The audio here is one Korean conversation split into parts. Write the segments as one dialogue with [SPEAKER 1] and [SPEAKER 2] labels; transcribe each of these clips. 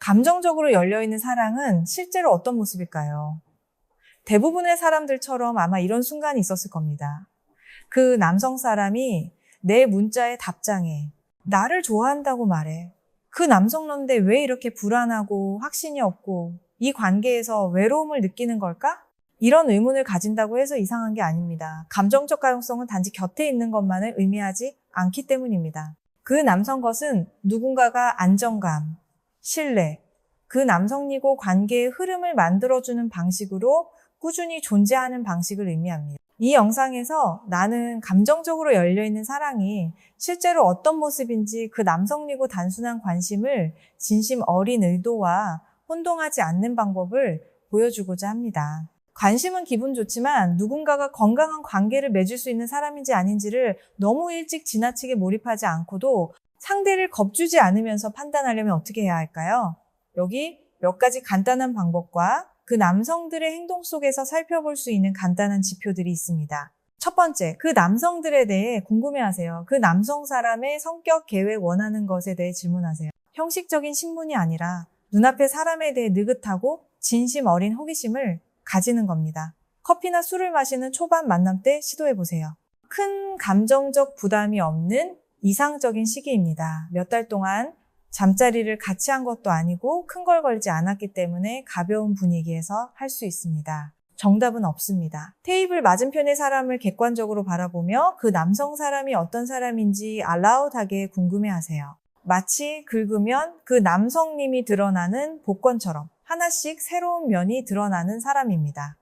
[SPEAKER 1] 감정적으로 열려있는 사랑은 실제로 어떤 모습일까요? 대부분의 사람들처럼 아마 이런 순간이 있었을 겁니다. 그 남성 사람이 내 문자의 답장에 나를 좋아한다고 말해. 그 남성인데 왜 이렇게 불안하고 확신이 없고 이 관계에서 외로움을 느끼는 걸까? 이런 의문을 가진다고 해서 이상한 게 아닙니다. 감정적 가용성은 단지 곁에 있는 것만을 의미하지 않기 때문입니다. 그 남성 것은 누군가가 안정감, 신뢰, 그 남성이고 관계의 흐름을 만들어주는 방식으로 꾸준히 존재하는 방식을 의미합니다. 이 영상에서 나는 감정적으로 열려있는 사랑이 실제로 어떤 모습인지 그 남성이고 단순한 관심을 진심 어린 의도와 혼동하지 않는 방법을 보여주고자 합니다. 관심은 기분 좋지만 누군가가 건강한 관계를 맺을 수 있는 사람인지 아닌지를 너무 일찍 지나치게 몰입하지 않고도 상대를 겁주지 않으면서 판단하려면 어떻게 해야 할까요? 여기 몇 가지 간단한 방법과 그 남성들의 행동 속에서 살펴볼 수 있는 간단한 지표들이 있습니다. 첫 번째, 그 남성들에 대해 궁금해하세요. 그 남성 사람의 성격, 계획, 원하는 것에 대해 질문하세요. 형식적인 신문이 아니라 눈앞의 사람에 대해 느긋하고 진심 어린 호기심을 가지는 겁니다. 커피나 술을 마시는 초반 만남 때 시도해보세요. 큰 감정적 부담이 없는 이상적인 시기입니다. 몇 달 동안 잠자리를 같이 한 것도 아니고 큰 걸 걸지 않았기 때문에 가벼운 분위기에서 할 수 있습니다. 정답은 없습니다. 테이블 맞은편의 사람을 객관적으로 바라보며 그 남성 사람이 어떤 사람인지 알라웃하게 궁금해하세요. 마치 긁으면 그 남성님이 드러나는 복권처럼 하나씩 새로운 면이 드러나는 사람입니다.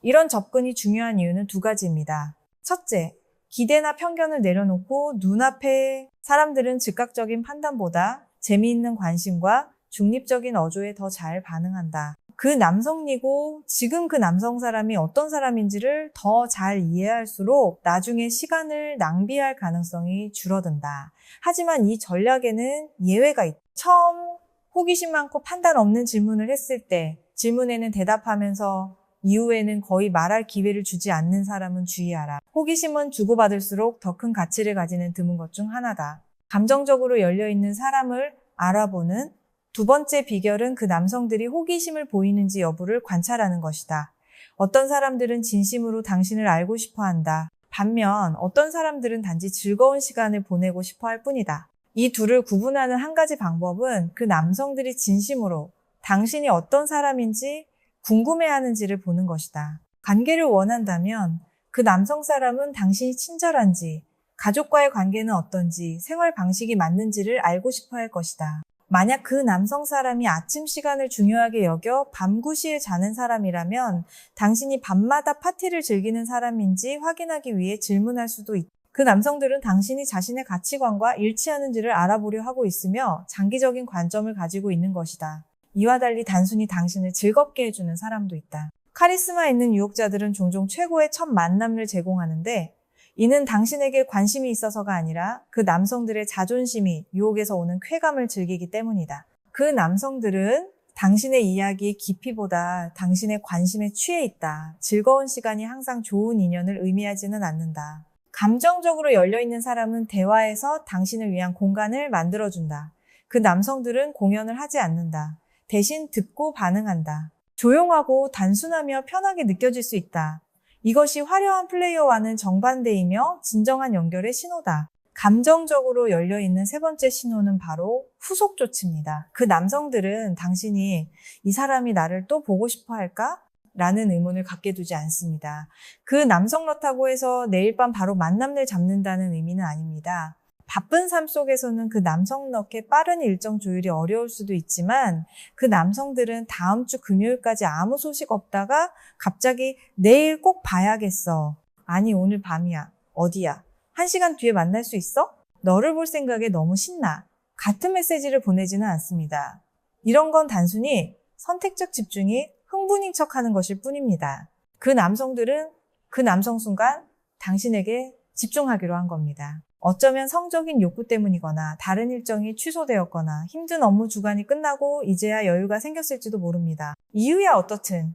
[SPEAKER 1] 이런 접근이 중요한 이유는 두 가지입니다. 첫째, 기대나 편견을 내려놓고 눈앞의 사람들은 즉각적인 판단보다 재미있는 관심과 중립적인 어조에 더 잘 반응한다. 그 남성이고 지금 그 남성 사람이 어떤 사람인지를 더 잘 이해할수록 나중에 시간을 낭비할 가능성이 줄어든다. 하지만 이 전략에는 예외가 있다. 처음 호기심 많고 판단 없는 질문을 했을 때 질문에는 대답하면서 이후에는 거의 말할 기회를 주지 않는 사람은 주의하라. 호기심은 주고받을수록 더 큰 가치를 가지는 드문 것 중 하나다. 감정적으로 열려있는 사람을 알아보는 두 번째 비결은 그 남성들이 호기심을 보이는지 여부를 관찰하는 것이다. 어떤 사람들은 진심으로 당신을 알고 싶어 한다. 반면 어떤 사람들은 단지 즐거운 시간을 보내고 싶어 할 뿐이다. 이 둘을 구분하는 한 가지 방법은 그 남성들이 진심으로 당신이 어떤 사람인지 궁금해하는지를 보는 것이다. 관계를 원한다면 그 남성 사람은 당신이 친절한지, 가족과의 관계는 어떤지, 생활 방식이 맞는지를 알고 싶어 할 것이다. 만약 그 남성 사람이 아침 시간을 중요하게 여겨 밤 9시에 자는 사람이라면 당신이 밤마다 파티를 즐기는 사람인지 확인하기 위해 질문할 수도 있다. 그 남성들은 당신이 자신의 가치관과 일치하는지를 알아보려 하고 있으며 장기적인 관점을 가지고 있는 것이다. 이와 달리 단순히 당신을 즐겁게 해주는 사람도 있다. 카리스마 있는 유혹자들은 종종 최고의 첫 만남을 제공하는데 이는 당신에게 관심이 있어서가 아니라 그 남성들의 자존심이 유혹에서 오는 쾌감을 즐기기 때문이다. 그 남성들은 당신의 이야기의 깊이보다 당신의 관심에 취해 있다. 즐거운 시간이 항상 좋은 인연을 의미하지는 않는다. 감정적으로 열려있는 사람은 대화에서 당신을 위한 공간을 만들어준다. 그 남성들은 공연을 하지 않는다. 대신 듣고 반응한다. 조용하고 단순하며 편하게 느껴질 수 있다. 이것이 화려한 플레이어와는 정반대이며 진정한 연결의 신호다. 감정적으로 열려있는 세 번째 신호는 바로 후속 조치입니다. 그 남성들은 당신이 이 사람이 나를 또 보고 싶어 할까? 라는 의문을 갖게 두지 않습니다. 그 남성렇다고 해서 내일 밤 바로 만남을 잡는다는 의미는 아닙니다. 바쁜 삶 속에서는 그 남성럭의 빠른 일정 조율이 어려울 수도 있지만 그 남성들은 다음 주 금요일까지 아무 소식 없다가 갑자기 내일 꼭 봐야겠어. 아니 오늘 밤이야. 어디야? 1시간 뒤에 만날 수 있어? 너를 볼 생각에 너무 신나. 같은 메시지를 보내지는 않습니다. 이런 건 단순히 선택적 집중이 흥분인 척하는 것일 뿐입니다. 그 남성들은 그 남성 순간 당신에게 집중하기로 한 겁니다. 어쩌면 성적인 욕구 때문이거나 다른 일정이 취소되었거나 힘든 업무 주간이 끝나고 이제야 여유가 생겼을지도 모릅니다. 이유야 어떻든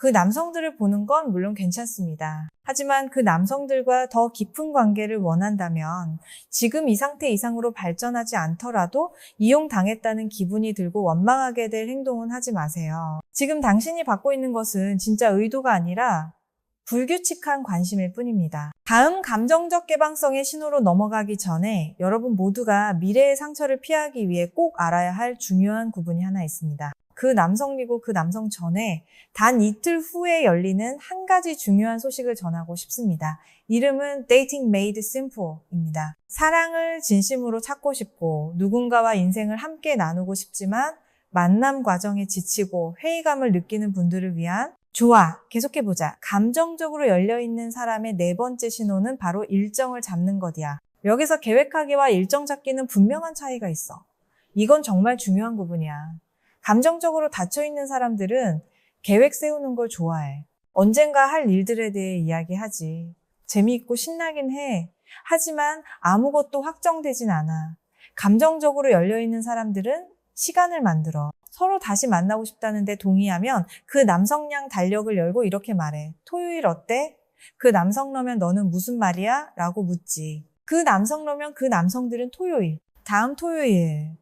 [SPEAKER 1] 그 남성들을 보는 건 물론 괜찮습니다. 하지만 그 남성들과 더 깊은 관계를 원한다면 지금 이 상태 이상으로 발전하지 않더라도 이용당했다는 기분이 들고 원망하게 될 행동은 하지 마세요. 지금 당신이 받고 있는 것은 진짜 의도가 아니라 불규칙한 관심일 뿐입니다. 다음 감정적 개방성의 신호로 넘어가기 전에 여러분 모두가 미래의 상처를 피하기 위해 꼭 알아야 할 중요한 구분이 하나 있습니다. 그 남성이고 그 남성 전에 단 이틀 후에 열리는 한 가지 중요한 소식을 전하고 싶습니다. 이름은 Dating Made Simple입니다. 사랑을 진심으로 찾고 싶고 누군가와 인생을 함께 나누고 싶지만 만남 과정에 지치고 회의감을 느끼는 분들을 위한 좋아, 계속해보자. 감정적으로 열려있는 사람의 네 번째 신호는 바로 일정을 잡는 것이야. 여기서 계획하기와 일정 잡기는 분명한 차이가 있어. 이건 정말 중요한 부분이야. 감정적으로 닫혀있는 사람들은 계획 세우는 걸 좋아해. 언젠가 할 일들에 대해 이야기하지. 재미있고 신나긴 해. 하지만 아무것도 확정되진 않아. 감정적으로 열려있는 사람들은 시간을 만들어. 서로 다시 만나고 싶다는데 동의하면 그 남성량 달력을 열고 이렇게 말해. 토요일 어때? 그 남성러면 너는 무슨 말이야? 라고 묻지. 그 남성러면 그 남성들은 토요일, 다음 토요일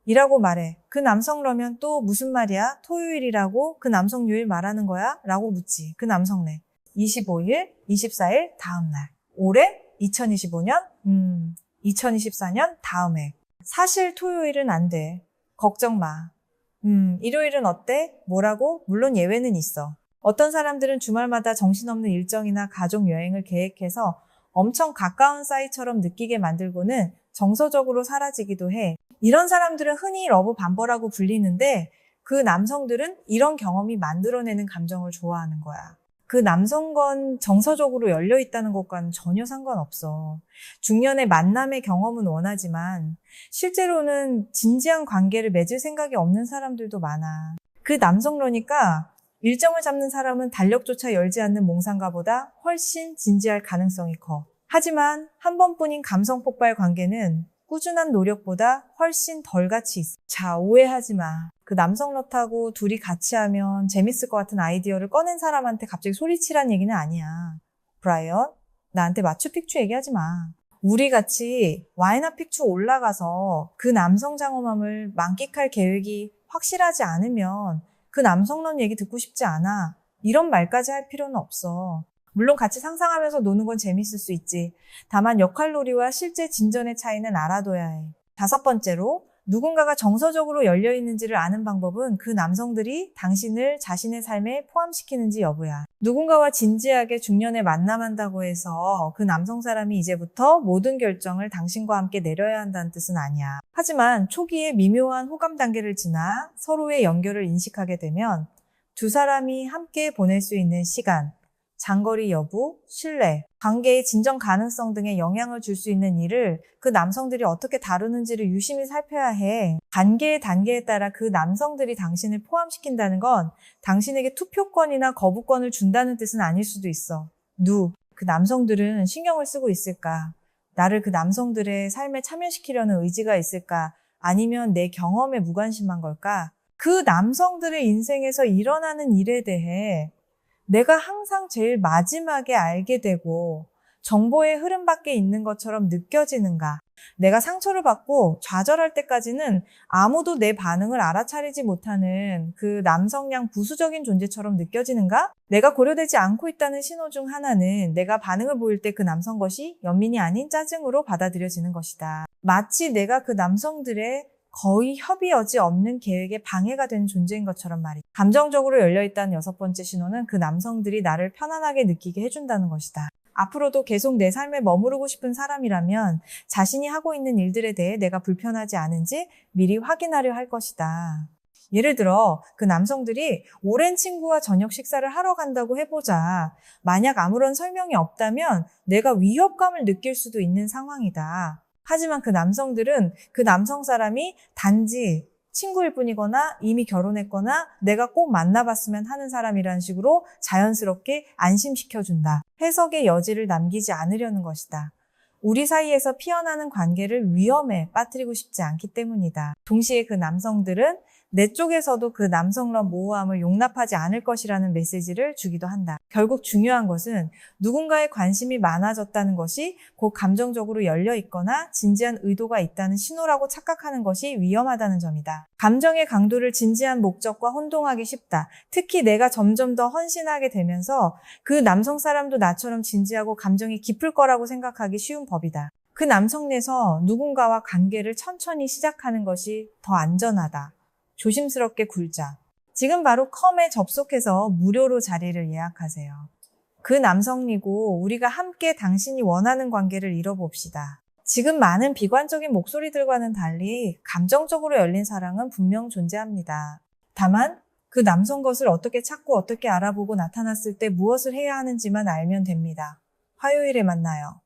[SPEAKER 1] 이라고 말해. 그 남성러면 또 무슨 말이야? 토요일이라고 그 남성 요일 말하는 거야? 라고 묻지. 그 남성네. 25일, 24일, 다음 날. 올해? 2025년? 2024년 다음 해. 사실 토요일은 안 돼. 걱정 마. 일요일은 어때? 뭐라고? 물론 예외는 있어. 어떤 사람들은 주말마다 정신없는 일정이나 가족 여행을 계획해서 엄청 가까운 사이처럼 느끼게 만들고는 정서적으로 사라지기도 해. 이런 사람들은 흔히 러브 밤버라고 불리는데 그 남성들은 이런 경험이 만들어내는 감정을 좋아하는 거야. 그 남성건 정서적으로 열려있다는 것과는 전혀 상관없어. 중년의 만남의 경험은 원하지만 실제로는 진지한 관계를 맺을 생각이 없는 사람들도 많아. 그 남성러니까 일정을 잡는 사람은 달력조차 열지 않는 몽상가보다 훨씬 진지할 가능성이 커. 하지만 한 번뿐인 감성 폭발 관계는 꾸준한 노력보다 훨씬 덜 가치 있어. 자, 오해하지 마. 그 남성러타고 둘이 같이 하면 재밌을 것 같은 아이디어를 꺼낸 사람한테 갑자기 소리치란 얘기는 아니야. 브라이언, 나한테 마추픽추 얘기하지 마. 우리 같이 와이나 픽추 올라가서 그 남성 장엄함을 만끽할 계획이 확실하지 않으면 그 남성론 얘기 듣고 싶지 않아. 이런 말까지 할 필요는 없어. 물론 같이 상상하면서 노는 건 재밌을 수 있지. 다만 역할놀이와 실제 진전의 차이는 알아둬야 해. 5번째로, 누군가가 정서적으로 열려있는지를 아는 방법은 그 남성들이 당신을 자신의 삶에 포함시키는지 여부야. 누군가와 진지하게 중년에 만남한다고 해서 그 남성 사람이 이제부터 모든 결정을 당신과 함께 내려야 한다는 뜻은 아니야. 하지만 초기에 미묘한 호감 단계를 지나 서로의 연결을 인식하게 되면 두 사람이 함께 보낼 수 있는 시간, 장거리 여부, 신뢰, 관계의 진정 가능성 등에 영향을 줄 수 있는 일을 그 남성들이 어떻게 다루는지를 유심히 살펴야 해. 관계의 단계에 따라 그 남성들이 당신을 포함시킨다는 건 당신에게 투표권이나 거부권을 준다는 뜻은 아닐 수도 있어. 그 남성들은 신경을 쓰고 있을까? 나를 그 남성들의 삶에 참여시키려는 의지가 있을까? 아니면 내 경험에 무관심한 걸까? 그 남성들의 인생에서 일어나는 일에 대해 내가 항상 제일 마지막에 알게 되고 정보의 흐름 밖에 있는 것처럼 느껴지는가? 내가 상처를 받고 좌절할 때까지는 아무도 내 반응을 알아차리지 못하는 그 남성량 부수적인 존재처럼 느껴지는가? 내가 고려되지 않고 있다는 신호 중 하나는 내가 반응을 보일 때 그 남성 것이 연민이 아닌 짜증으로 받아들여지는 것이다. 마치 내가 그 남성들의 거의 협의 여지 없는 계획에 방해가 되는 존재인 것처럼 말이다. 감정적으로 열려있다는 6번째 신호는 그 남성들이 나를 편안하게 느끼게 해준다는 것이다. 앞으로도 계속 내 삶에 머무르고 싶은 사람이라면 자신이 하고 있는 일들에 대해 내가 불편하지 않은지 미리 확인하려 할 것이다. 예를 들어 그 남성들이 오랜 친구와 저녁 식사를 하러 간다고 해보자. 만약 아무런 설명이 없다면 내가 위협감을 느낄 수도 있는 상황이다. 하지만 그 남성들은 그 남성 사람이 단지 친구일 뿐이거나 이미 결혼했거나 내가 꼭 만나봤으면 하는 사람이라는 식으로 자연스럽게 안심시켜준다. 해석의 여지를 남기지 않으려는 것이다. 우리 사이에서 피어나는 관계를 위험에 빠뜨리고 싶지 않기 때문이다. 동시에 그 남성들은 내 쪽에서도 그 남성런 모호함을 용납하지 않을 것이라는 메시지를 주기도 한다. 결국 중요한 것은 누군가의 관심이 많아졌다는 것이 곧 감정적으로 열려 있거나 진지한 의도가 있다는 신호라고 착각하는 것이 위험하다는 점이다. 감정의 강도를 진지한 목적과 혼동하기 쉽다. 특히 내가 점점 더 헌신하게 되면서 그 남성 사람도 나처럼 진지하고 감정이 깊을 거라고 생각하기 쉬운 법이다. 그 남성 내에서 누군가와 관계를 천천히 시작하는 것이 더 안전하다. 조심스럽게 굴자. 지금 바로 컴에 접속해서 무료로 자리를 예약하세요. 그 남성이고 우리가 함께 당신이 원하는 관계를 이뤄봅시다. 지금 많은 비관적인 목소리들과는 달리 감정적으로 열린 사랑은 분명 존재합니다. 다만 그 남성 것을 어떻게 찾고 어떻게 알아보고 나타났을 때 무엇을 해야 하는지만 알면 됩니다. 화요일에 만나요.